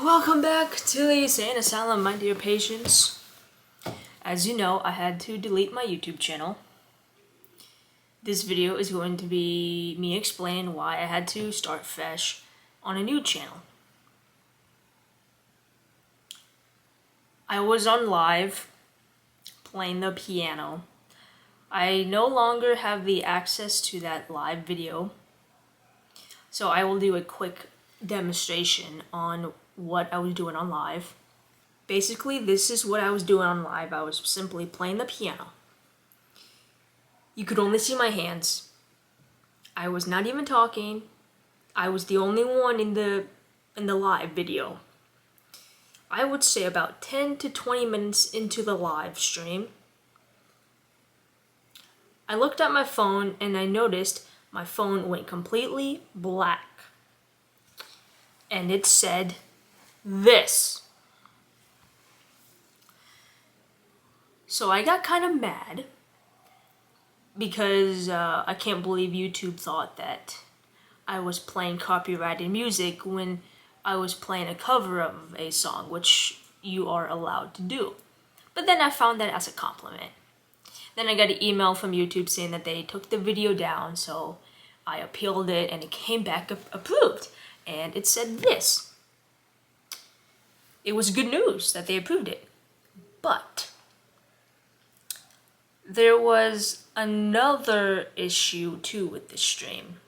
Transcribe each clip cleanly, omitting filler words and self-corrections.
Welcome back to the Insane Asylum, my dear patients. As you know, I had to delete my YouTube channel. This video is going to be me explaining why I had to start fresh on a new channel. I was on live playing the piano. I no longer have the access to that live video, so I will do a quick demonstration on what I was doing on live. Basically, this is what I was doing on live. I was simply playing the piano. You could only see my hands. I was not even talking. I was the only one in the live video. I would say about 10 to 20 minutes into the live stream, I looked at my phone and I noticed my phone went completely black. And it said this. So I got kind of mad because I can't believe YouTube thought that I was playing copyrighted music when I was playing a cover of a song, which you are allowed to do. But then I found that as a compliment. Then I got an email from YouTube saying that they took the video down, so I appealed it and it came back approved. And it said this. It was good news that they approved it. But there was another issue too with the stream.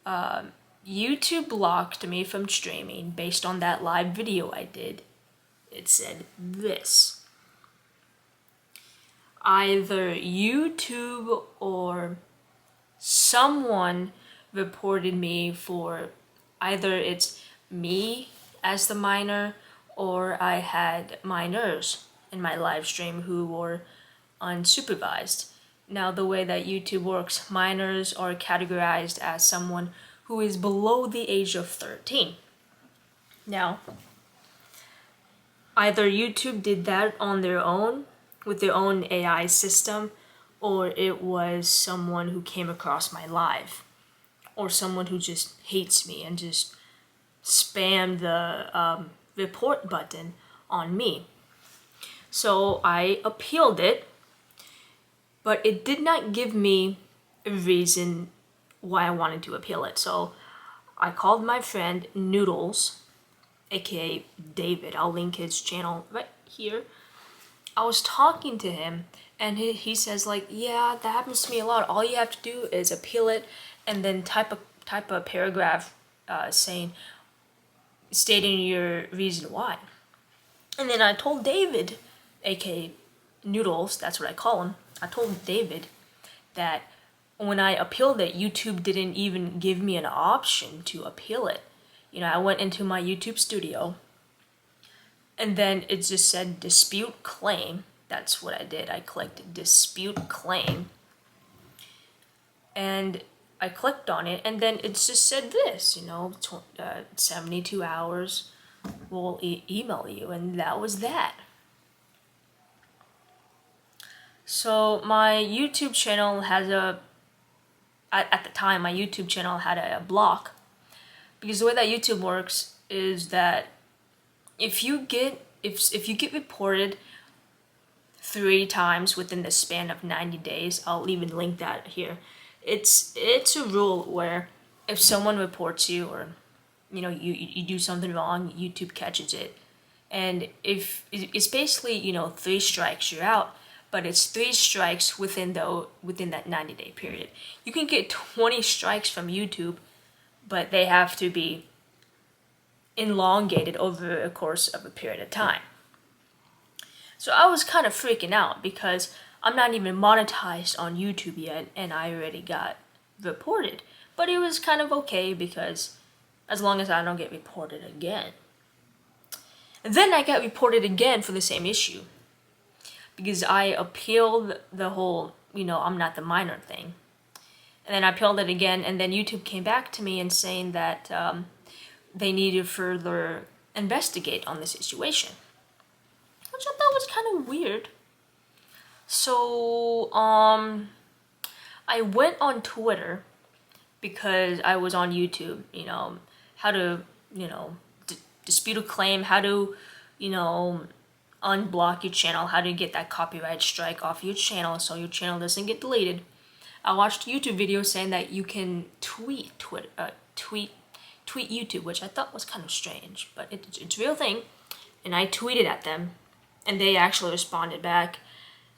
YouTube blocked me from streaming based on that live video I did. It said this. Either YouTube or someone reported me for either it's me as the minor or I had minors in my live stream who were unsupervised. Now, the way that YouTube works, minors are categorized as someone who is below the age of 13. Now, either YouTube did that on their own with their own AI system, or it was someone who came across my live, or someone who just hates me and just spammed the report button on me. So I appealed it, but it did not give me a reason why I wanted to appeal it. So I called my friend Noodles, aka David. I'll link his channel right here. I was talking to him and he says like, yeah, that happens to me a lot. All you have to do is appeal it and then type a paragraph stating your reason why. And then I told David, aka Noodles, that's what I call him. I told David that when I appealed it, YouTube didn't even give me an option to appeal it. You know, I went into my YouTube studio and then it just said dispute claim. That's what I did. I clicked dispute claim and I clicked on it and then it just said this, 72 hours we'll email you, and that was that. So my YouTube channel has at the time my YouTube channel had a block, because the way that YouTube works is that if you get reported 3 times within the span of 90 days, I'll even link that here. It's a rule where if someone reports you or you do something wrong, YouTube catches it. And if it's basically 3 strikes, you're out. But it's 3 strikes within that 90-day period. You can get 20 strikes from YouTube, but they have to be elongated over a course of a period of time. So I was kind of freaking out because I'm not even monetized on YouTube yet and I already got reported. But it was kind of okay because as long as I don't get reported again. And then I got reported again for the same issue, because I appealed the whole, I'm not the minor thing. And then I appealed it again, and then YouTube came back to me and saying that they need to further investigate on the situation, which I thought was kind of weird. So I went on Twitter because I was on YouTube, how to dispute a claim, how to, unblock your channel, how to get that copyright strike off your channel so your channel doesn't get deleted. I watched YouTube videos saying that you can tweet YouTube, which I thought was kind of strange, but it's a real thing. And I tweeted at them, and they actually responded back,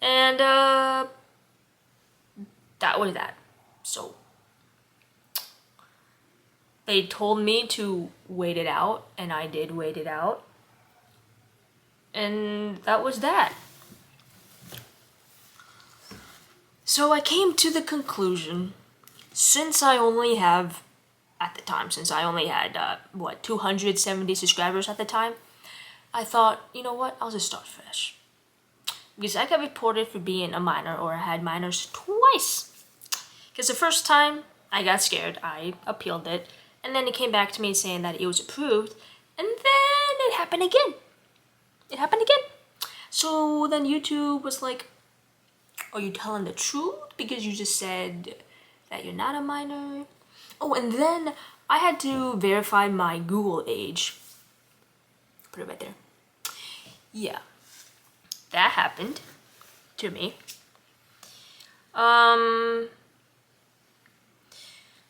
and that was that. So they told me to wait it out, and I did wait it out, and that was that. So I came to the conclusion, since I only had 270 subscribers at the time, I thought, you know what, I'll just start fresh. Because I got reported for being a minor, or I had minors twice. Because the first time, I got scared, I appealed it, and then it came back to me saying that it was approved, and then it happened again. So then YouTube was like, are you telling the truth? Because you just said that you're not a minor. Oh, and then I had to verify my Google age. Put it right there. Yeah, that happened to me.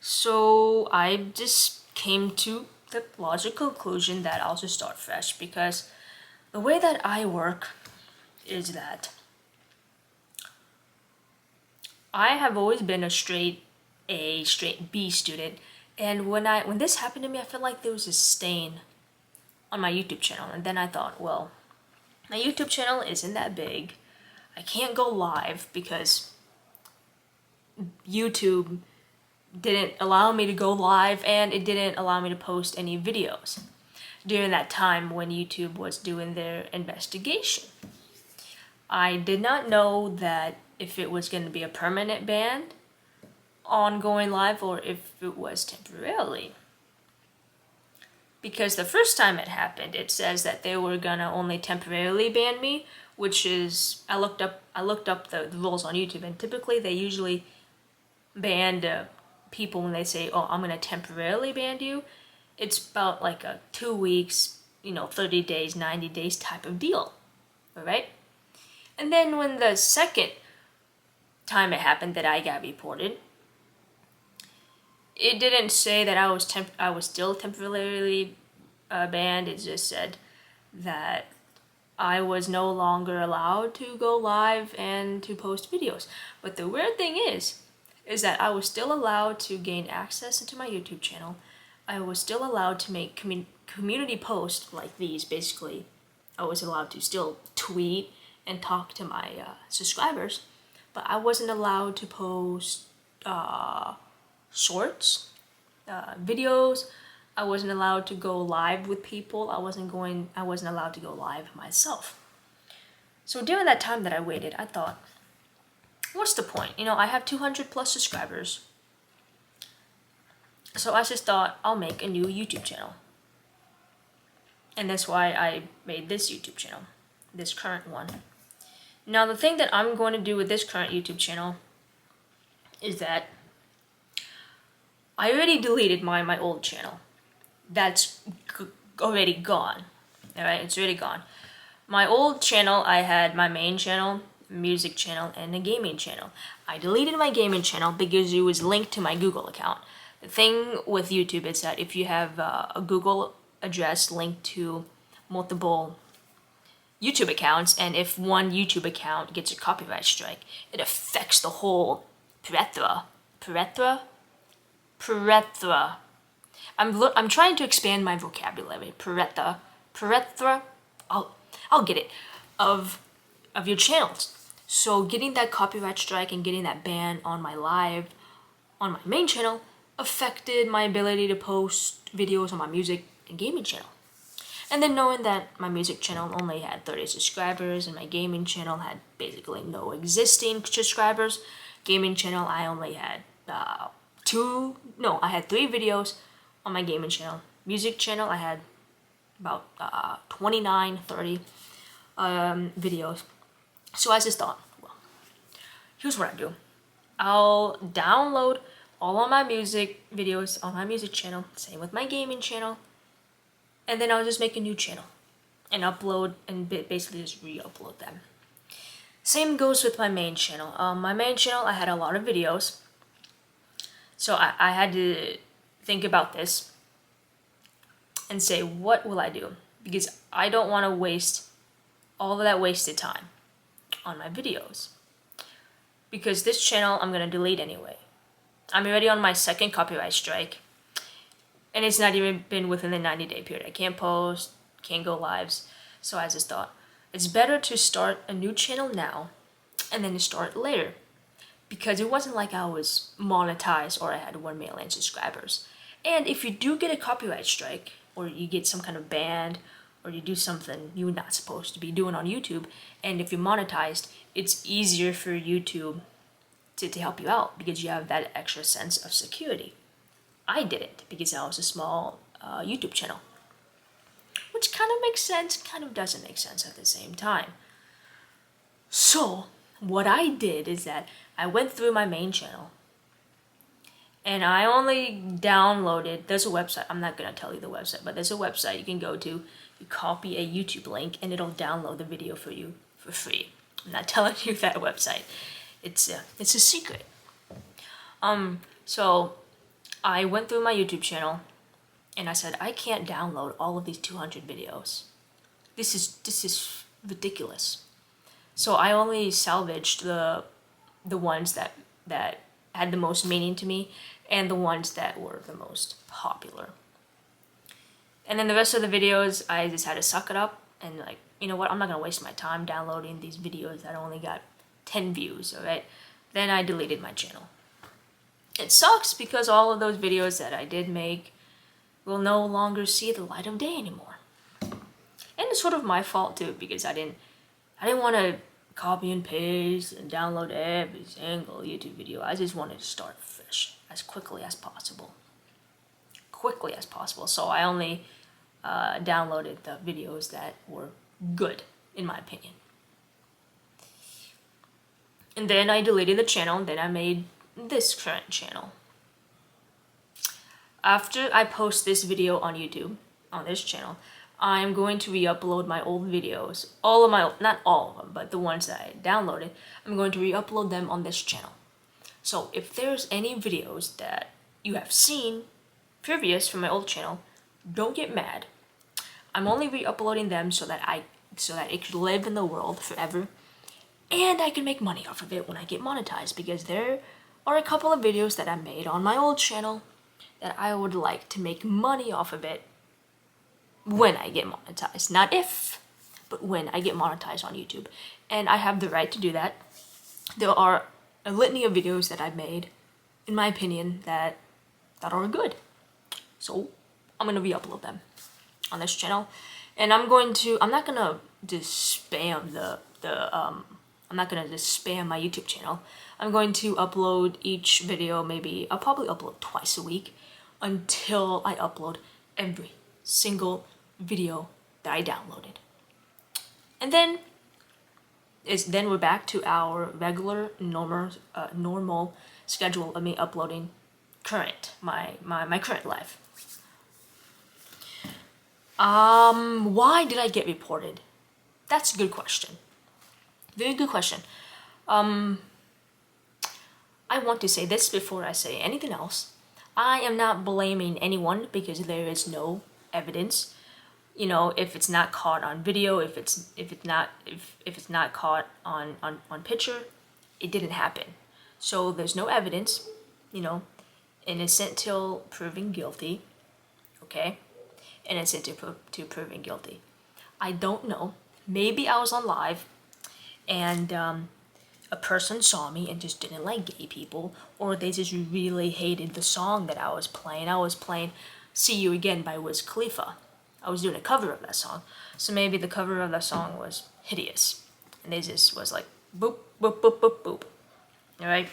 So I just came to the logical conclusion that I'll just start fresh, because the way that I work is that I have always been a straight A, straight B student, and when this happened to me, I felt like there was a stain on my YouTube channel. And then I thought, well, my YouTube channel isn't that big. I can't go live because YouTube didn't allow me to go live, and it didn't allow me to post any videos during that time when YouTube was doing their investigation. I did not know that if it was going to be a permanent ban on going live or if it was temporarily. Because the first time it happened, it says that they were gonna only temporarily ban me, which is, I looked up the rules on YouTube, and typically they usually ban people when they say, oh, I'm gonna temporarily ban you. It's about like a 2 weeks, 30 days, 90 days type of deal, all right? And then when the second time it happened that I got reported, it didn't say that I was still temporarily banned. It just said that I was no longer allowed to go live and to post videos. But the weird thing is that I was still allowed to gain access into my YouTube channel. I was still allowed to make community posts like these. Basically, I was allowed to still tweet and talk to my subscribers, but I wasn't allowed to post shorts, videos. I wasn't allowed to go live with people. I wasn't allowed to go live myself. So during that time that I waited, I thought, what's the point? I have 200 plus subscribers. So I just thought I'll make a new YouTube channel. And that's why I made this YouTube channel, this current one. Now the thing that I'm going to do with this current YouTube channel is that I already deleted my old channel. That's already gone. Alright, it's already gone. My old channel, I had my main channel, music channel, and a gaming channel. I deleted my gaming channel because it was linked to my Google account. The thing with YouTube is that if you have a Google address linked to multiple YouTube accounts, and if one YouTube account gets a copyright strike, it affects the whole plethora. I'm trying to expand my vocabulary. Plethora. I'll get it. Of your channels. So getting that copyright strike and getting that ban on my main channel affected my ability to post videos on my music and gaming channel. And then knowing that my music channel only had 30 subscribers and my gaming channel had basically no existing subscribers. Gaming channel, I only had I had 3 videos on my gaming channel. Music channel, I had about 29, 30 videos. So I just thought, well, here's what I do. I'll download all of my music videos on my music channel, same with my gaming channel, and then I'll just make a new channel and upload and basically just re-upload them. Same goes with my main channel. My main channel, I had a lot of videos, so I had to think about this and say, what will I do? Because I don't want to waste all of that wasted time on my videos. Because this channel I'm gonna delete anyway. I'm already on my second copyright strike, and it's not even been within the 90-day period. I can't post, can't go lives. So I just thought, it's better to start a new channel now and then to start later. Because it wasn't like I was monetized or I had 1 million subscribers. And if you do get a copyright strike, or you get some kind of ban, or you do something you're not supposed to be doing on YouTube, and if you're monetized, it's easier for YouTube to help you out because you have that extra sense of security. I didn't because I was a small YouTube channel. Which kind of makes sense, kind of doesn't make sense at the same time. So, what I did is that I went through my main channel and I only downloaded, there's a website, I'm not going to tell you the website, but there's a website you can go to, you copy a YouTube link and it'll download the video for you for free. I'm not telling you that website. It's a secret. So I went through my YouTube channel and I said, I can't download all of these 200 videos. This is ridiculous. So I only salvaged the ones that had the most meaning to me and the ones that were the most popular. And then the rest of the videos, I just had to suck it up and like, you know what, I'm not gonna waste my time downloading these videos that only got 10 views, alright? Then I deleted my channel. It sucks because all of those videos that I did make will no longer see the light of day anymore. And it's sort of my fault too because I didn't want to copy and paste and download every single YouTube video. I just wanted to start fresh as quickly as possible. So I only downloaded the videos that were good, in my opinion. And then I deleted the channel, then I made this current channel. After I post this video on YouTube, on this channel, I'm going to re-upload my old videos. Not all of them, but the ones that I downloaded, I'm going to re-upload them on this channel. So if there's any videos that you have seen previous from my old channel, don't get mad. I'm only re-uploading them so that it could live in the world forever, and I can make money off of it when I get monetized, because there are a couple of videos that I made on my old channel that I would like to make money off of it when I get monetized. Not if, but when I get monetized on YouTube. And I have the right to do that. There are a litany of videos that I've made, in my opinion, that are good. So I'm gonna re-upload them on this channel. And I'm not gonna just spam I'm not gonna just spam my YouTube channel. I'm going to upload each video, I'll probably upload twice a week until I upload every single video that I downloaded. And then we're back to our regular normal schedule of me uploading my current life. Why did I get reported? That's a good question. Very good question. I want to say this before I say anything else. I am not blaming anyone because there is no evidence. You know, if it's not caught on video, if it's not caught on picture, it didn't happen. So there's no evidence, you know, innocent till proven guilty, okay? Innocent to proven guilty. I don't know. Maybe I was on live and a person saw me and just didn't like gay people, or they just really hated the song that I was playing. I was playing See You Again by Wiz Khalifa. I was doing a cover of that song. So maybe the cover of that song was hideous. And they just was like, boop, boop, boop, boop, boop. Alright?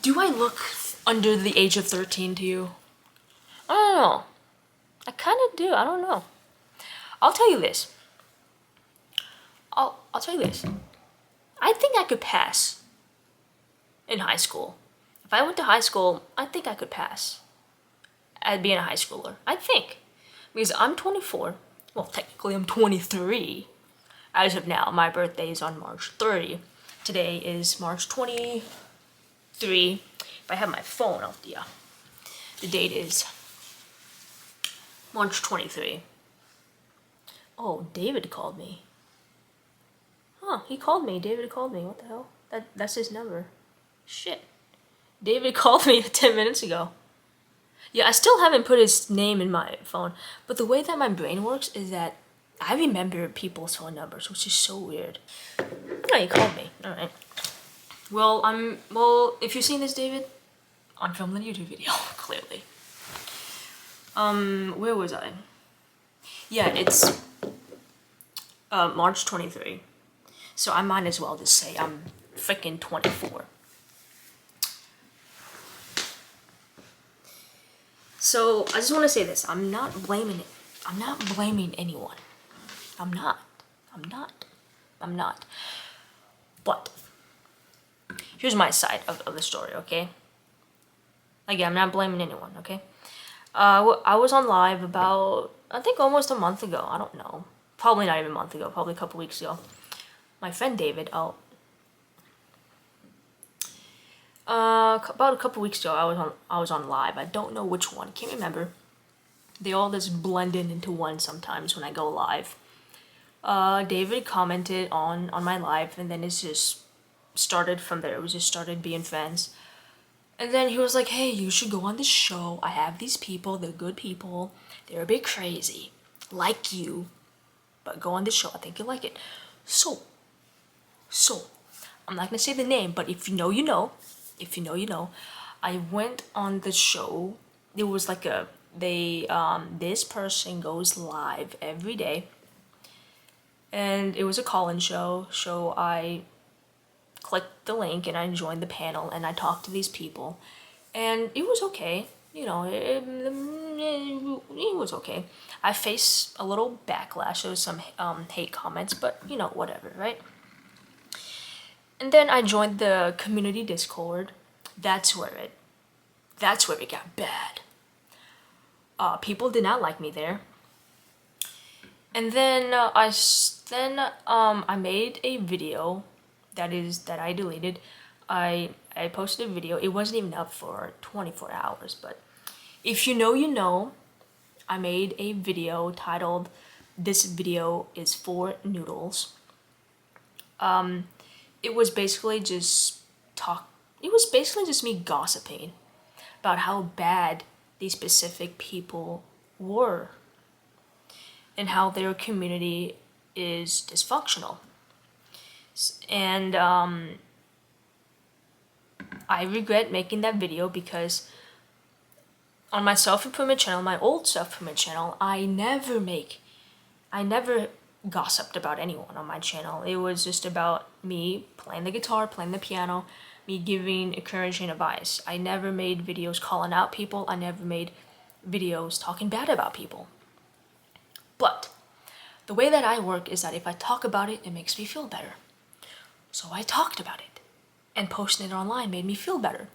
Do I look under the age of 13 to you? I don't know. I kind of do. I don't know. I'll tell you this. I'll tell you this. I think I could pass in high school. If I went to high school, I think I could pass at being a high schooler. I think. Because I'm 24. Well, technically I'm 23. As of now, my birthday is on March 30. Today is March 23. If I have my phone out, yeah. The date is March 23. Oh, David called me. Huh, he called me. David called me. What the hell? That's his number. Shit. David called me 10 minutes ago. Yeah, I still haven't put his name in my phone, but the way that my brain works is that I remember people's phone numbers, which is so weird. Oh, he called me. Alright. Well, if you've seen this, David, I'm filming a YouTube video, clearly. Where was I? Yeah, it's March 23. So I might as well just say I'm freaking 24. So I just want to say this. I'm not blaming anyone. I'm not. But here's my side of the story, okay? Again, I'm not blaming anyone, okay? I was on live about, I think almost a month ago. I don't know. Probably not even a month ago. Probably a couple weeks ago. My friend David, about a couple weeks ago, I was on live. I don't know which one. Can't remember. They all just blend into one sometimes when I go live. David commented on my live, and then it's just started from there. It was just started being friends. And then he was like, hey, you should go on this show. I have these people. They're good people. They're a bit crazy. Like you. But go on this show. I think you'll like it. So, I'm not going to say the name, but if you know, you know. If you know, you know. I went on the show. It was like this person goes live every day. And it was a call-in show. So I clicked the link and I joined the panel and I talked to these people. And it was okay. You know, it was okay. I faced a little backlash. There was some hate comments, but you know, whatever, right? And then I joined the community Discord. That's where it got bad. People did not like me there. And then I made a video that I deleted. I posted a video. It wasn't even up for 24 hours, but if you know, you know. I made a video titled "This Video is for Noodles." It was basically just me gossiping about how bad these specific people were and how their community is dysfunctional. And I regret making that video because on my self-improvement channel, my old self-improvement channel, I never gossiped about anyone on my channel. It was just about me playing the guitar, playing the piano, me giving encouraging advice. I never made videos calling out people. I never made videos talking bad about people. But the way that I work is that if I talk about it, it makes me feel better. So I talked about it, and posting it online made me feel better.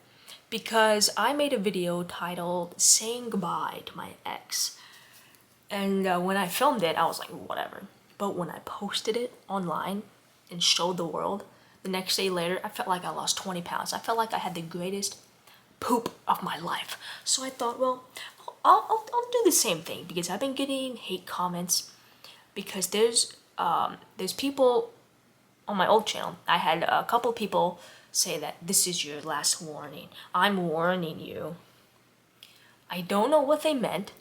Because I made a video titled "Saying Goodbye to My Ex." And when I filmed it, I was like, whatever. But when I posted it online and showed the world, the next day later, I felt like I lost 20 pounds. I felt like I had the greatest poop of my life. So I thought, well, I'll do the same thing because I've been getting hate comments because there's people on my old channel. I had a couple people say that this is your last warning. I'm warning you. I don't know what they meant,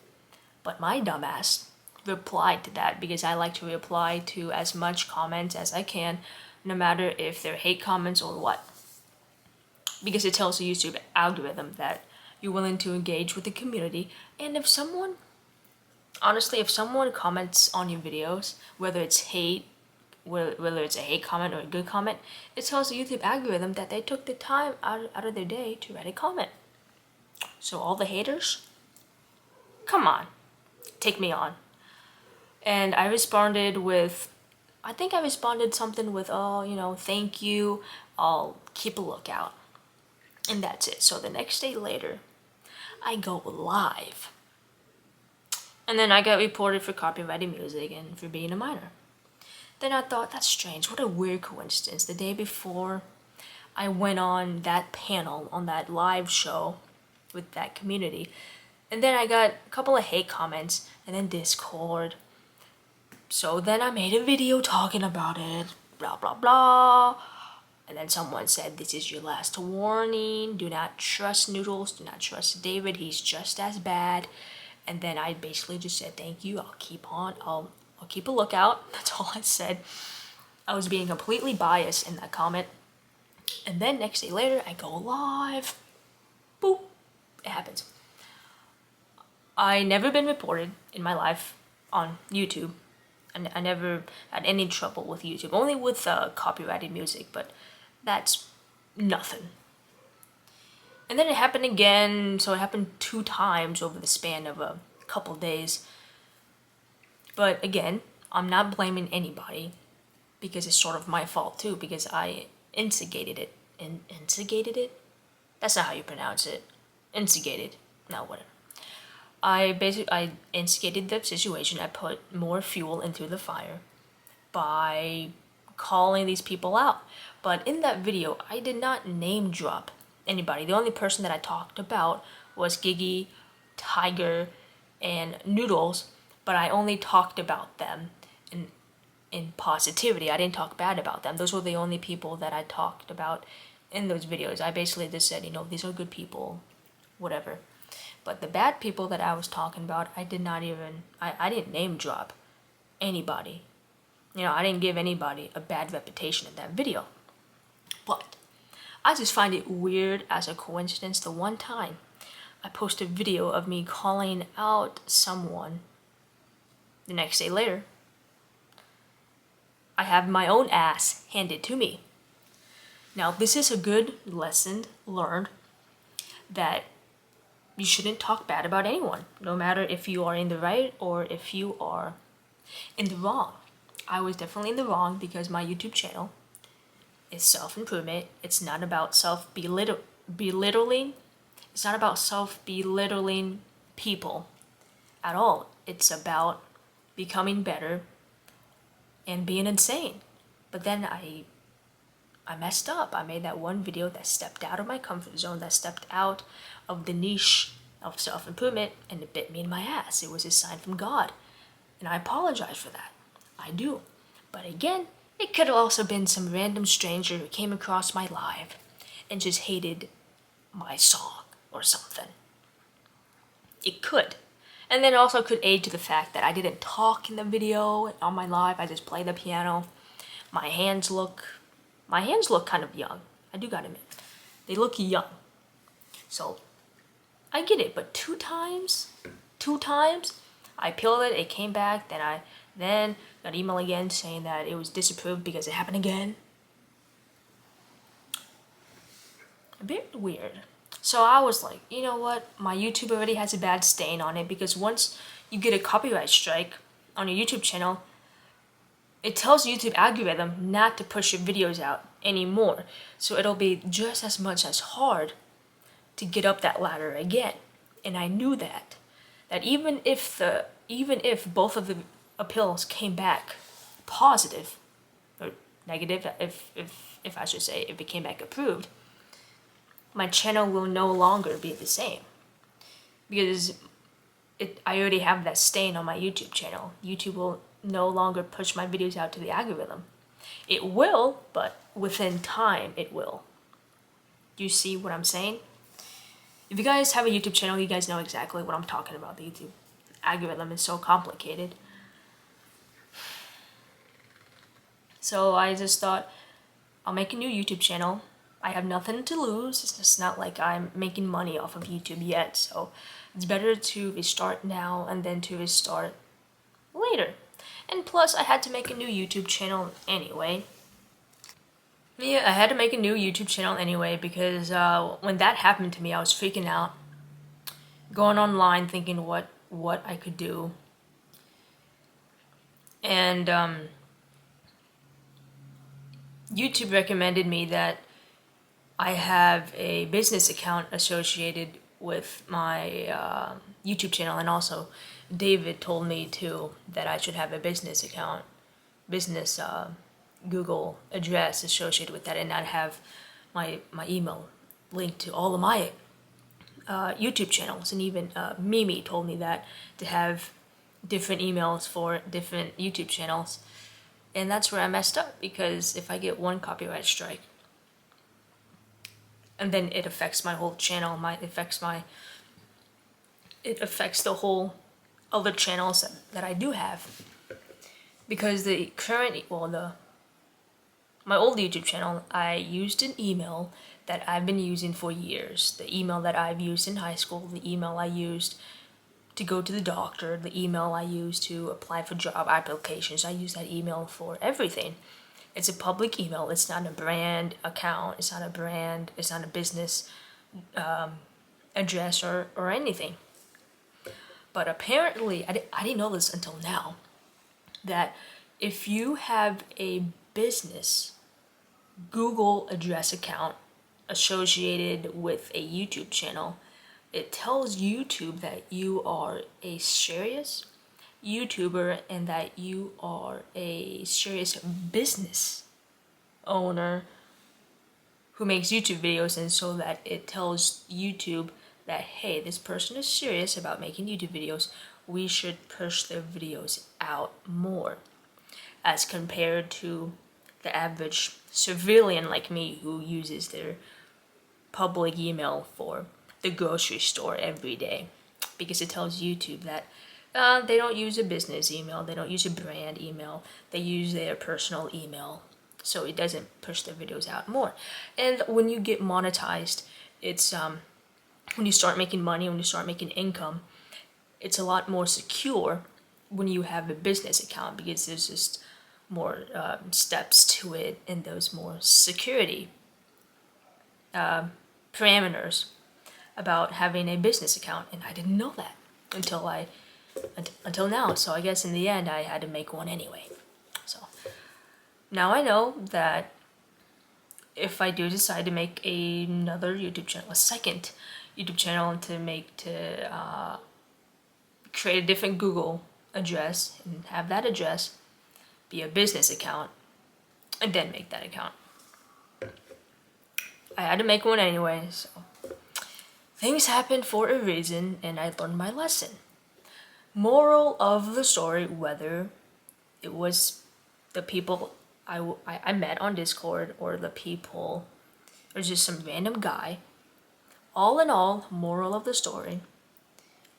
but my dumbass replied to that because I like to reply to as much comments as I can, no matter if they're hate comments or what. Because it tells the YouTube algorithm that you're willing to engage with the community. And if someone comments on your videos, whether it's a hate comment or a good comment, it tells the YouTube algorithm that they took the time out of their day to write a comment. So all the haters, come on, take me on. And I responded something with, oh, you know, thank you, I'll keep a lookout. And that's it. So the next day later, I go live And then I got reported for copyrighted music and for being a minor. Then I thought, that's strange, what a weird coincidence. The day before I went on that panel, on that live show with that community, and then I got a couple of hate comments, and then Discord. So then I made a video talking about it, blah blah blah. And then someone said, this is your last warning, do not trust Noodles, do not trust David, he's just as bad. And then I basically just said, thank you, I'll keep a lookout. That's all I said. I was being completely biased in that comment. And then next day later, I go live. Boop. It happens. I never been reported in my life on YouTube. And I never had any trouble with YouTube. Only with copyrighted music, but that's nothing. And then it happened again, so it happened 2 times over the span of a couple days. But again, I'm not blaming anybody, because it's sort of my fault too, because I instigated it. Instigated it? That's not how you pronounce it. Instigated. No, whatever. I instigated the situation. I put more fuel into the fire by calling these people out. But in that video, I did not name drop anybody. The only person that I talked about was Giggy, Tiger, and Noodles, but I only talked about them in positivity. I didn't talk bad about them. Those were the only people that I talked about in those videos. I basically just said, these are good people, whatever. But the bad people that I was talking about, I didn't name drop anybody. I didn't give anybody a bad reputation in that video. But I just find it weird as a coincidence. The one time I posted a video of me calling out someone, the next day later, I have my own ass handed to me. Now, this is a good lesson learned that you shouldn't talk bad about anyone, no matter if you are in the right or if you are in the wrong. I was definitely in the wrong because my YouTube channel is self-improvement. It's not about self-belittling. It's not about self-belittling people at all. It's about becoming better and being insane. But then I messed up. I made that one video that stepped out of my comfort zone, that stepped out of the niche of self-improvement, and it bit me in my ass. It was a sign from God. And I apologize for that. I do. But again, it could have also been some random stranger who came across my live and just hated my song or something. It could. And then also could aid to the fact that I didn't talk in the video on my live. I just played the piano. My hands look kind of young. I do gotta admit. They look young. So, I get it. But 2 times, I appealed it, it came back, then I got an email again saying that it was disapproved because it happened again. A bit weird. So I was like, you know what? My YouTube already has a bad stain on it, because once you get a copyright strike on your YouTube channel, it tells YouTube algorithm not to push your videos out anymore. So it'll be just as much as hard to get up that ladder again. And I knew that even if both of the appeals came back positive or negative, if I should say, if it came back approved, my channel will no longer be the same, because I already have that stain on my YouTube channel. YouTube will no longer push my videos out to the algorithm. It will, but within time it will. Do you see what I'm saying? If you guys have a YouTube channel, you guys know exactly what I'm talking about. The YouTube algorithm is so complicated. So I just thought, I'll make a new YouTube channel. I have nothing to lose. It's just not like I'm making money off of YouTube yet. So it's better to restart now and then to restart later. And plus, I had to make a new YouTube channel anyway. Yeah, I had to make a new YouTube channel anyway because when that happened to me, I was freaking out. Going online thinking what I could do. And YouTube recommended me that I have a business account associated with my YouTube channel, and also David told me too that I should have a business account, business Google address associated with that, and not have my email linked to all of my YouTube channels. And even Mimi told me that, to have different emails for different YouTube channels. And that's where I messed up, because if I get one copyright strike, and then it affects my whole channel, it affects the whole other channels that I do have. Because the current, my old YouTube channel, I used an email that I've been using for years. The email that I've used in high school, the email I used to go to the doctor, the email I used to apply for job applications. I use that email for everything. It's a public email. It's not a brand account. It's not a brand. It's not a business address or anything. But apparently, I didn't know this until now, that if you have a business Google address account associated with a YouTube channel, it tells YouTube that you are a serious YouTuber and that you are a serious business owner who makes YouTube videos, and so that it tells YouTube that, hey, this person is serious about making YouTube videos, we should push their videos out more, as compared to the average civilian like me who uses their public email for the grocery store every day, because it tells YouTube that they don't use a business email, they don't use a brand email, they use their personal email, so it doesn't push their videos out more. And when you get monetized, it's when you start making money, when you start making income, it's a lot more secure when you have a business account, because there's just more steps to it, and there's more security parameters about having a business account. And I didn't know that until now. So I guess in the end I had to make one anyway. So now I know that if I do decide to make another YouTube channel, a second YouTube channel, to create a different Google address and have that address be a business account, and then make that account. I had to make one anyway, so things happen for a reason, and I learned my lesson. Moral of the story, whether it was the people I met on Discord, or the people, or just some random guy, all in all, moral of the story,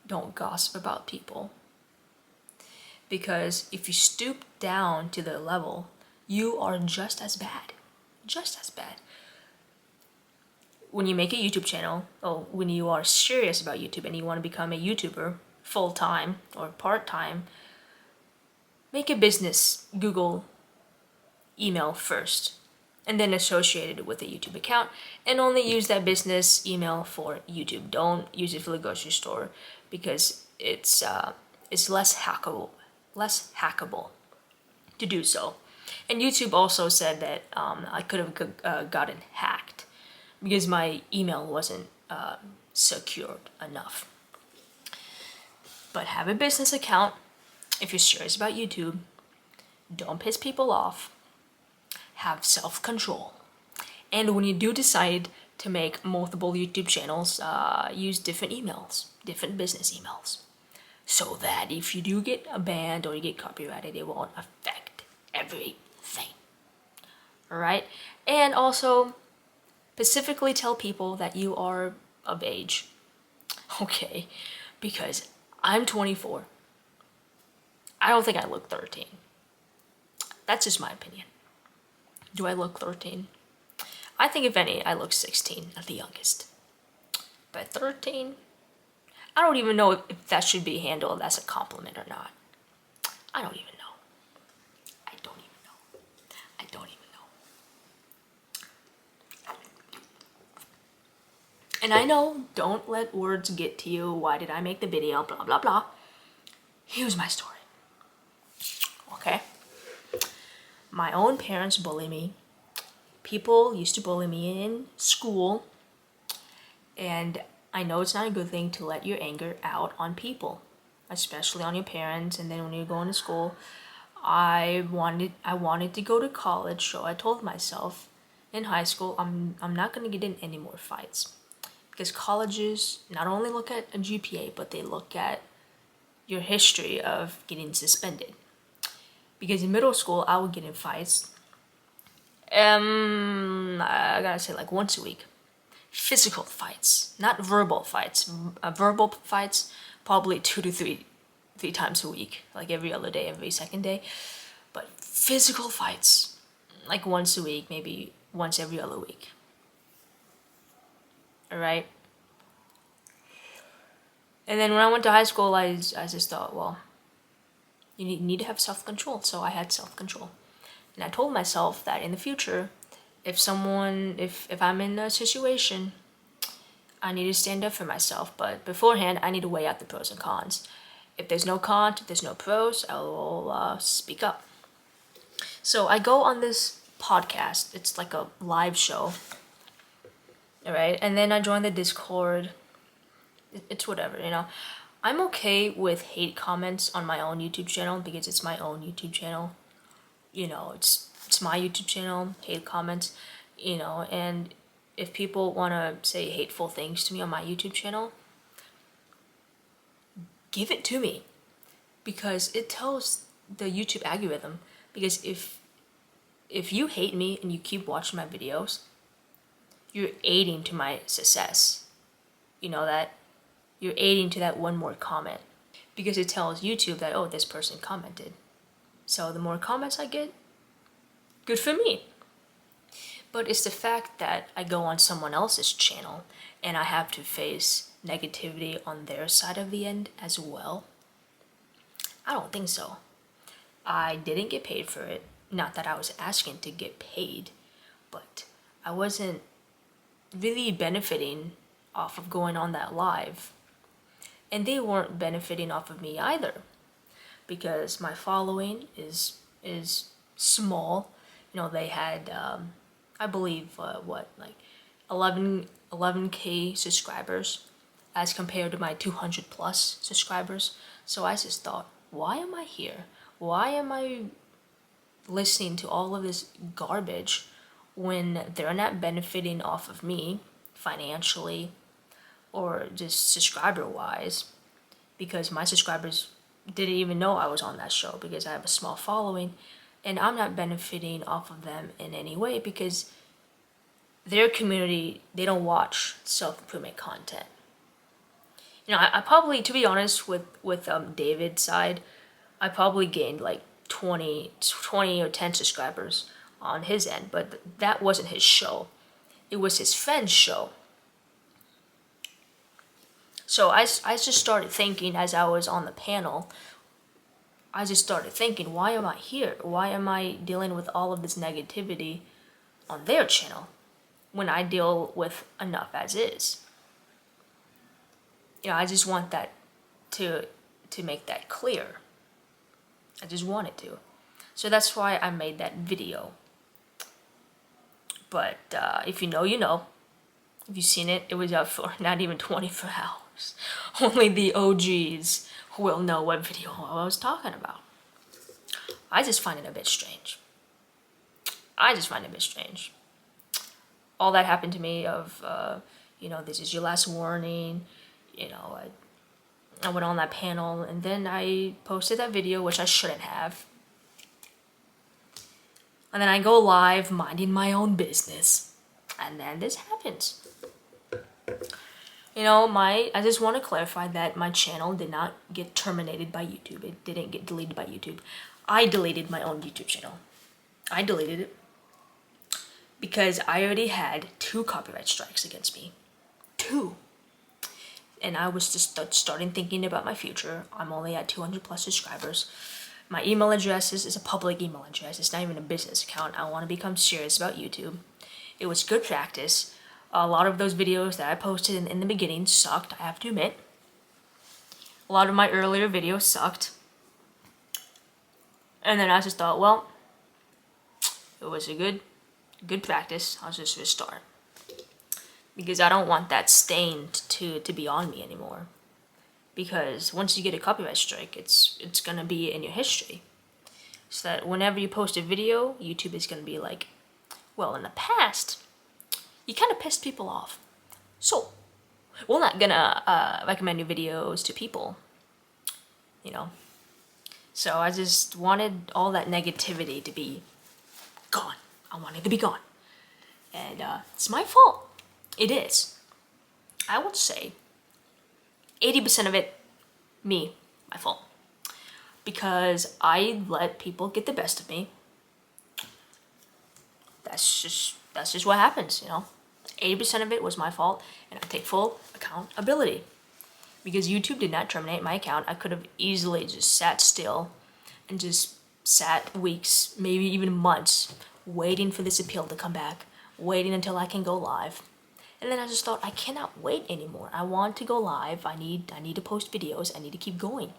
don't gossip about people. Because if you stoop down to their level, you are just as bad. Just as bad. When you make a YouTube channel, or when you are serious about YouTube and you want to become a YouTuber full-time or part-time, make a business Google email first, and then associate it with a YouTube account, and only use that business email for YouTube. Don't use it for the grocery store, because it's less hackable to do so. And YouTube also said that I could have gotten hacked because my email wasn't secured enough. But have a business account if you're serious about YouTube. Don't piss people off. Have self-control. And when you do decide to make multiple YouTube channels, use different emails, different business emails, so that if you do get banned or you get copyrighted, it won't affect everything. Alright? And also, specifically tell people that you are of age. Okay? Because I'm 24. I don't think I look 13. That's just my opinion. Do I look 13? I think if any, I look 16 at the youngest. But 13? I don't even know if that should be handled as a compliment or not. I don't even know. I don't even know. I don't even know. And I know, don't let words get to you. Why did I make the video? Blah, blah, blah. Here's my story. Okay? My own parents bully me. People used to bully me in school. And I know it's not a good thing to let your anger out on people. especially on your parents, and then when you're going to school. I wanted to go to college, so I told myself in high school I'm not gonna get in any more fights. Because colleges not only look at a GPA, but they look at your history of getting suspended. Because in middle school, I would get in fights. I gotta say, like once a week. Physical fights, not verbal fights. Verbal fights, probably three times a week, like every other day, every second day. But physical fights, like once a week, maybe once every other week. All right. And then when I went to high school, I just thought, well, you need to have self-control. So I had self-control. And I told myself that in the future, if I'm in a situation, I need to stand up for myself. But beforehand, I need to weigh out the pros and cons. If there's no cons, if there's no pros, I will speak up. So I go on this podcast. It's like a live show. All right. And then I join the Discord. It's whatever, you know. I'm okay with hate comments on my own YouTube channel because it's my own YouTube channel. You know, it's my YouTube channel, hate comments, you know, and if people want to say hateful things to me on my YouTube channel, give it to me, because it tells the YouTube algorithm. Because if you hate me and you keep watching my videos, you're aiding to my success. You know that? You're aiding to that one more comment, because it tells YouTube that, oh, this person commented. So the more comments I get, good for me. But it's the fact that I go on someone else's channel and I have to face negativity on their side of the end as well. I don't think so. I didn't get paid for it. Not that I was asking to get paid, but I wasn't really benefiting off of going on that live. And they weren't benefiting off of me either, because my following is small. You know, they had I believe like 11K subscribers as compared to my 200 plus subscribers. So I just thought, why am I here? Why am I listening to all of this garbage when they're not benefiting off of me financially or just subscriber wise? Because my subscribers didn't even know I was on that show, because I have a small following, and I'm not benefiting off of them in any way, because their community, they don't watch self-improvement content. You know, I probably, to be honest, with David's side, I probably gained like 20 or 10 subscribers on his end, but that wasn't his show. It was his friend's show. So I just started thinking, as I was on the panel, I just started thinking, why am I here? Why am I dealing with all of this negativity on their channel when I deal with enough as is? You know, I just want that to make that clear. I just wanted to. So that's why I made that video. But if you know, you know. If you've seen it, it was up for not even 24 hours. Only the OGs will know what video I was talking about. I just find it a bit strange. All that happened to me of, you know, this is your last warning. You know, I went on that panel, and then I posted that video, which I shouldn't have. And then I go live minding my own business. And then this happens. You know, I just want to clarify that my channel did not get terminated by YouTube. It didn't get deleted by YouTube. I deleted my own YouTube channel. I deleted it because I already had 2 copyright strikes against me. 2. And I was just starting thinking about my future. I'm only at 200 plus subscribers. My email address is a public email address. It's not even a business account. I want to become serious about YouTube. It was good practice. A lot of those videos that I posted in the beginning sucked, I have to admit. A lot of my earlier videos sucked. And then I just thought, well, it was a good practice. I'll just restart. Because I don't want that stain to be on me anymore. because once you get a copyright strike, it's gonna be in your history. So that whenever you post a video, YouTube is gonna be like, well, in the past, you kind of pissed people off, so we're not gonna recommend your videos to people, you know. So I just wanted all that negativity to be gone. I want it to be gone. And it's my fault. It is. I would say 80% of it, me, my fault. Because I let people get the best of me. That's just what happens, you know. 80% of it was my fault, and I take full accountability. Because YouTube did not terminate my account, I could have easily just sat still and just sat weeks, maybe even months, waiting for this appeal to come back, waiting until I can go live. And then I just thought, I cannot wait anymore. I want to go live. I need to post videos. I need to keep going.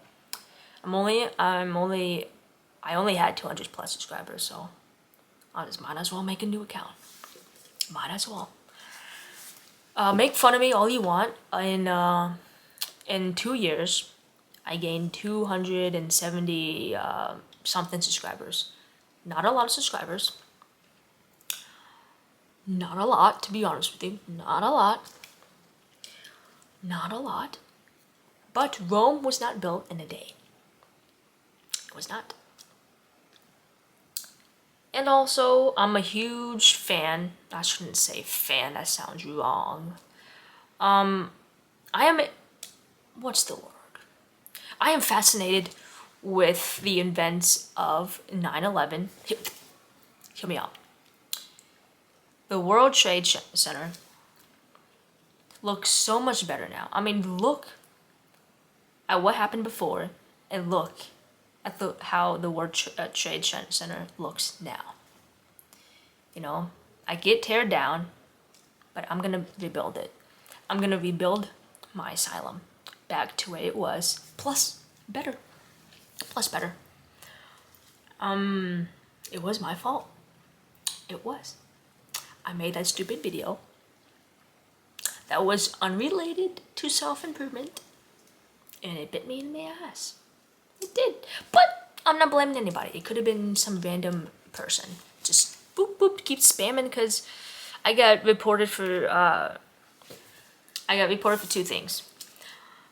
I only had 200 plus subscribers, so I just might as well make a new account. Might as well. Make fun of me all you want. In 2 years, I gained 270 something subscribers. Not a lot of subscribers. Not a lot, to be honest with you. Not a lot. Not a lot. But Rome was not built in a day. It was not. And also, I'm a huge fan. I shouldn't say fan, that sounds wrong. What's the word? I am fascinated with the events of 9/11. Hear me out. The World Trade Center looks so much better now. I mean, look at what happened before, and look at how the World Trade Center looks now. You know, I get teared down, but I'm gonna rebuild it. I'm gonna rebuild my asylum back to where it was, plus better. Plus better. It was my fault. It was. I made that stupid video that was unrelated to self-improvement, and it bit me in the ass. It did. But I'm not blaming anybody. It could have been some random person. Just boop boop, keep spamming, because I got reported for two things.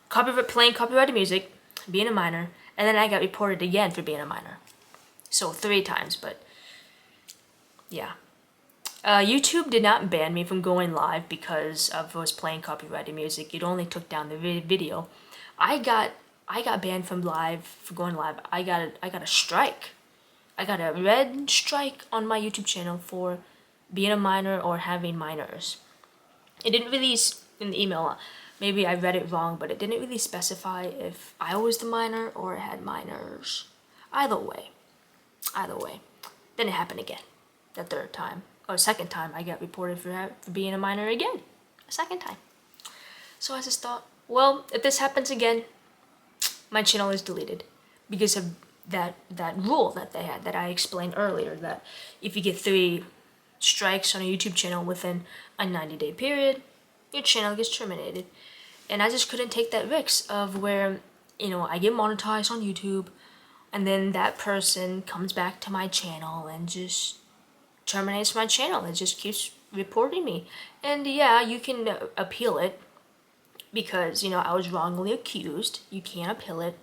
Playing copyrighted music, being a minor, and then I got reported again for being a minor. So 3 times, but yeah. YouTube did not ban me from going live because I was playing copyrighted music. It only took down the video. I got banned from going live. I got a strike. I got a red strike on my YouTube channel for being a minor or having minors. It didn't release in the email. Maybe I read it wrong, but it didn't really specify if I was the minor or had minors. Either way. Then it happened again. The third time. Or second time, I got reported for being a minor again. A second time. So I just thought, well, if this happens again, my channel is deleted. Because of that rule that they had, that I explained earlier, that if you get 3 strikes on a YouTube channel within a 90-day period, your channel gets terminated. And I just couldn't take that risk of where, you know, I get monetized on YouTube, and then that person comes back to my channel and just terminates my channel. It just keeps reporting me. And yeah, you can appeal it because, you know, I was wrongly accused. You can't appeal it.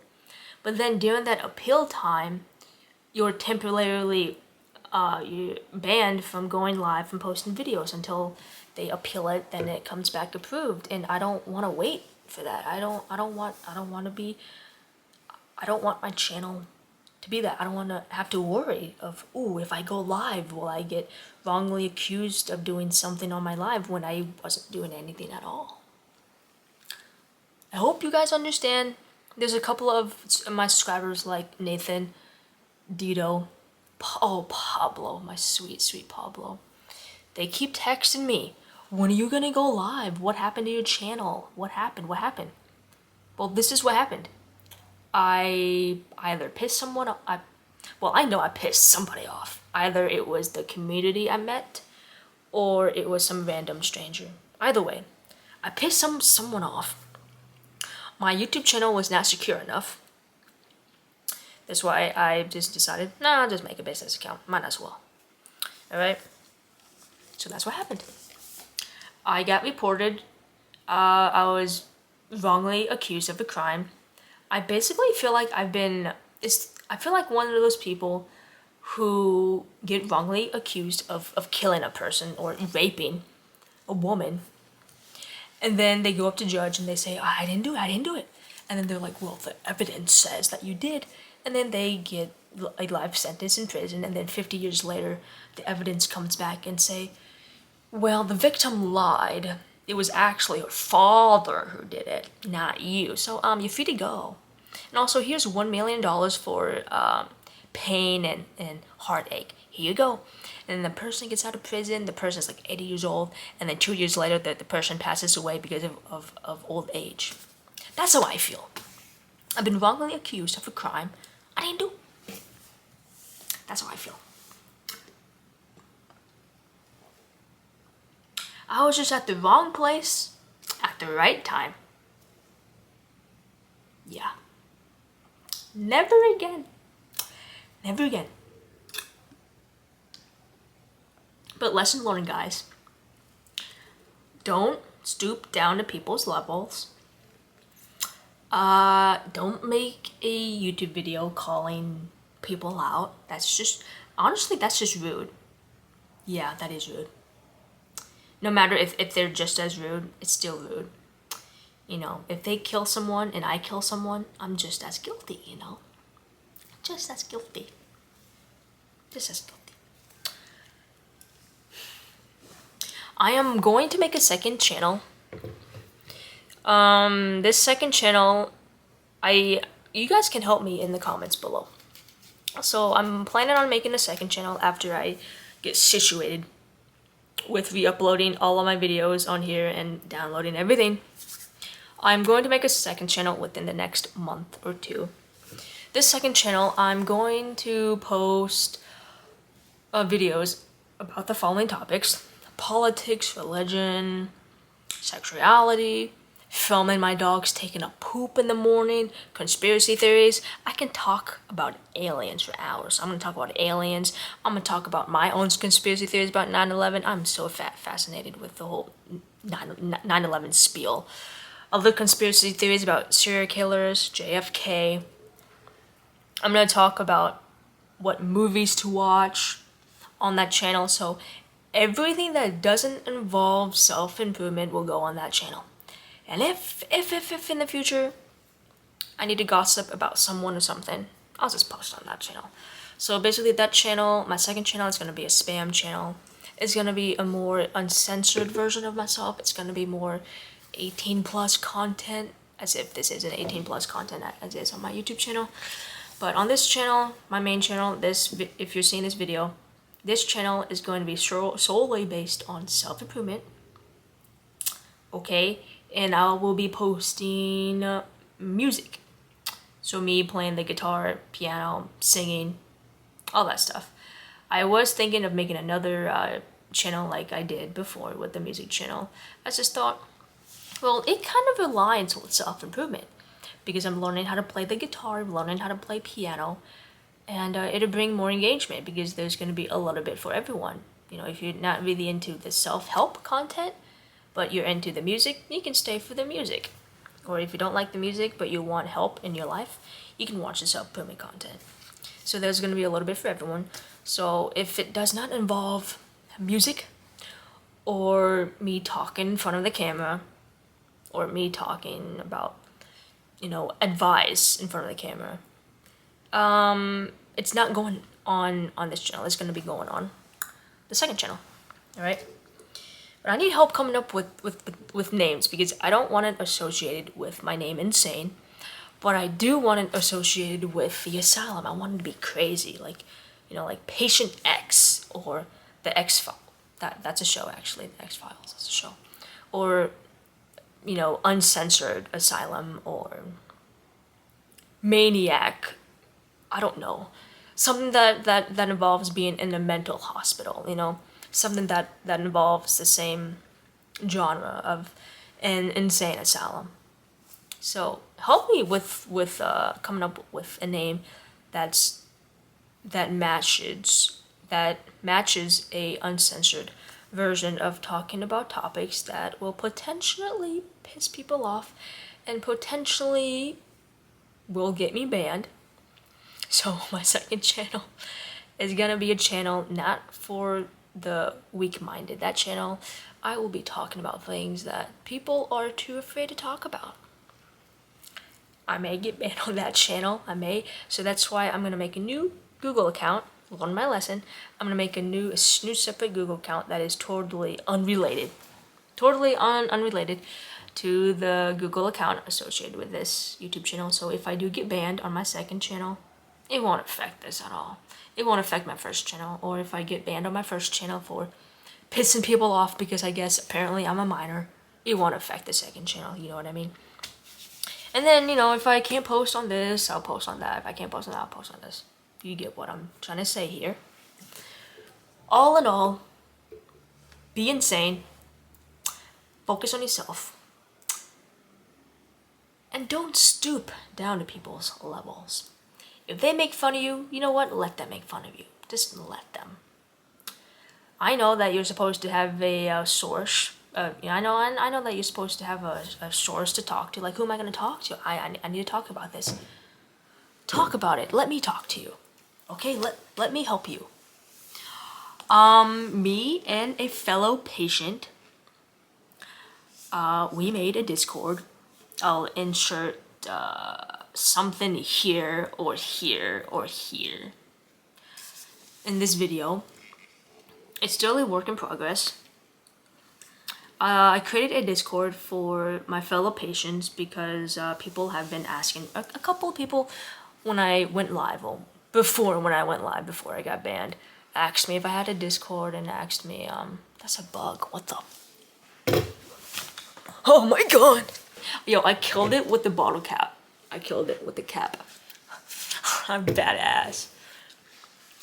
But then during that appeal time, you're temporarily you're banned from going live and posting videos until they appeal it, then it comes back approved. And I don't want to wait for that. I don't want my channel to be that. I don't want to have to worry of, ooh, if I go live, will I get wrongly accused of doing something on my live when I wasn't doing anything at all. I hope you guys understand. There's a couple of my subscribers like Nathan, Dito, Pablo, my sweet Pablo. They keep texting me, when are you gonna go live? What happened to your channel? What happened? Well, this is what happened. I either pissed someone off. I know I pissed somebody off. Either it was the community I met, or it was some random stranger. Either way, I pissed someone off. my YouTube channel was not secure enough. That's why I just decided, nah, I'll just make a business account. Might as well. Alright? So that's what happened. I got reported. I was wrongly accused of a crime. I basically feel like I feel like one of those people who get wrongly accused of killing a person or raping a woman. And then they go up to judge and they say, oh, I didn't do it. And then they're like, well, the evidence says that you did. And then they get a life sentence in prison. And then 50 years later, the evidence comes back and say, well, the victim lied. It was actually her father who did it, not you. So, you're free to go. And also, here's $1 million for pain and heartache. Here you go. And then the person gets out of prison. The person's like 80 years old. And then 2 years later, the person passes away because of old age. That's how I feel. I've been wrongly accused of a crime I didn't do. That's how I feel. I was just at the wrong place at the right time. Yeah. Never again. Never again. But lesson learned, guys. Don't stoop down to people's levels. Don't make a YouTube video calling people out. That's just, honestly, that's just rude. Yeah, that is rude. No matter if they're just as rude, it's still rude. You know, if they kill someone and I kill someone, I'm just as guilty, you know? Just as guilty. Just as guilty. I am going to make a second channel. This second channel, you guys can help me in the comments below. So I'm planning on making a second channel after I get situated with re-uploading all of my videos on here and downloading everything. I'm going to make a second channel within the next month or two. This second channel, I'm going to post videos about the following topics: politics, religion, sexuality, filming my dogs taking a poop in the morning, conspiracy theories. I can talk about aliens for hours. I'm going to talk about aliens. I'm going to talk about my own conspiracy theories about 9/11. I'm so fascinated with the whole 9/11 spiel. Other conspiracy theories about serial killers, JFK. I'm going to talk about what movies to watch on that channel. So everything that doesn't involve self-improvement will go on that channel. And if in the future I need to gossip about someone or something, I'll just post on that channel. So basically that channel, my second channel, is going to be a spam channel. It's going to be a more uncensored version of myself. It's going to be more 18 plus content, as if this is an 18 plus content as is on my YouTube channel. But on this channel, my main channel, if you're seeing this video, this channel is going to be solely based on self-improvement. Okay? And I will be posting music. So me playing the guitar, piano, singing, all that stuff. I was thinking of making another channel like I did before with the music channel. I just thought, well, it kind of aligns with self-improvement because I'm learning how to play the guitar, learning how to play piano, and it'll bring more engagement because there's going to be a little bit for everyone. You know, if you're not really into the self-help content, but you're into the music, you can stay for the music. Or if you don't like the music, but you want help in your life, you can watch the self-improvement content. So there's going to be a little bit for everyone. So if it does not involve music, or me talking in front of the camera, or me talking about, you know, advice in front of the camera, it's not going on this channel. It's going to be going on the second channel. All right. But I need help coming up with names because I don't want it associated with my name Insane, but I do want it associated with the asylum. I want it to be crazy, like, you know, like Patient X or the X-Files. That's a show actually. The X-Files is a show, or, you know, Uncensored Asylum or Maniac. I don't know, something that involves being in a mental hospital. You know. Something that involves the same genre of an insane asylum. So help me with coming up with a name that matches a uncensored version of talking about topics that will potentially piss people off and potentially will get me banned. So my second channel is gonna be a channel not for the weak-minded. That channel, I will be talking about things that people are too afraid to talk about. I may get banned on that channel, so that's why I'm gonna make a new Google account. Learn my lesson. I'm gonna make a new separate Google account that is totally unrelated, unrelated to the Google account associated with this YouTube channel. So if I do get banned on my second channel, it won't affect this at all. It won't affect my first channel. Or if I get banned on my first channel for pissing people off because I guess apparently I'm a minor, it won't affect the second channel. You know what I mean? And then, if I can't post on this, I'll post on that. If I can't post on that, I'll post on this. You get what I'm trying to say here. All in all, be insane. Focus on yourself. And don't stoop down to people's levels. If they make fun of you, you know what? Let them make fun of you. Just let them. I know that you're supposed to have a source. I know that you're supposed to have a source to talk to. Like, who am I going to talk to? I need to talk about this. Talk about it. Let me talk to you. Okay? Let me help you. Me and a fellow patient, we made a Discord. I'll insert something here or here or here in this video. It's still a work in progress. I created a Discord for my fellow patients because people have been asking, a couple of people when I went live, before I got banned, asked me if I had a Discord and asked me, that's a bug, what the? Oh my god! Yo, I killed it with the bottle cap. I killed it with the cap. I'm badass.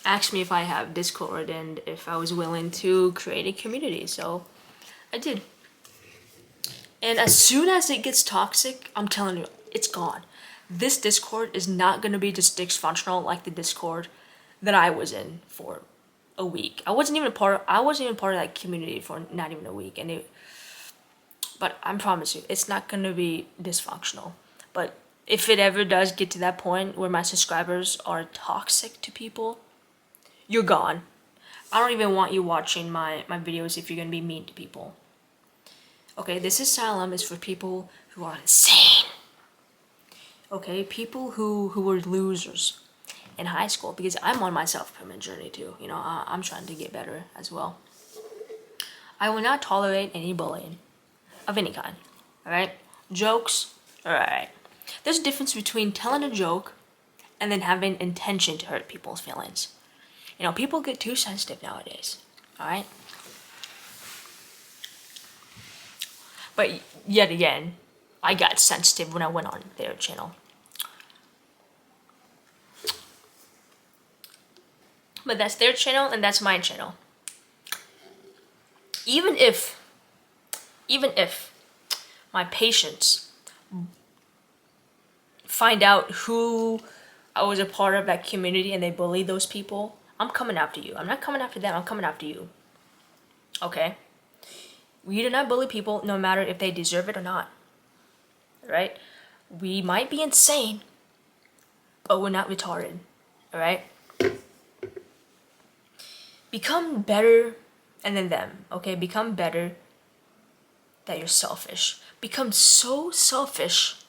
Asked me if I have Discord and if I was willing to create a community, so I did. And as soon as it gets toxic, I'm telling you, it's gone. This Discord is not gonna be just dysfunctional like the Discord that I was in for a week. I wasn't even part of that community for not even a week, but I promise you, it's not gonna be dysfunctional. But if it ever does get to that point where my subscribers are toxic to people, you're gone. I don't even want you watching my videos if you're gonna be mean to people. Okay, this asylum is for people who are insane. Okay, people who were losers in high school, because I'm on my self-improvement journey too. I'm trying to get better as well. I will not tolerate any bullying of any kind. Alright? Jokes, alright. There's a difference between telling a joke and then having intention to hurt people's feelings. People get too sensitive nowadays. Alright? But yet again, I got sensitive when I went on their channel. But that's their channel and that's my channel. Even if my patients find out who I was a part of that community and they bully those people, I'm coming after you. I'm not coming after them, I'm coming after you. Okay? We do not bully people no matter if they deserve it or not. Alright? We might be insane, but we're not retarded. Alright? Become better and then them. Okay? Become better that you're selfish. Become so selfish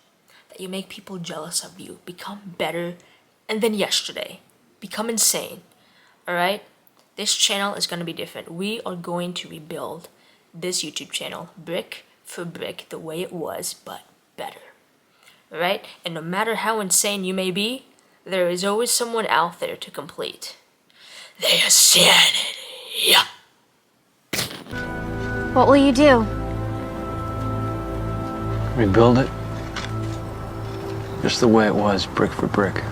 that you make people jealous of you. Become better and then yesterday. Become insane. Alright? This channel is going to be different. We are going to rebuild this YouTube channel brick for brick the way it was, but better. Alright? And no matter how insane you may be, there is always someone out there to complete their sanity. What will you do? Rebuild it just the way it was, brick for brick.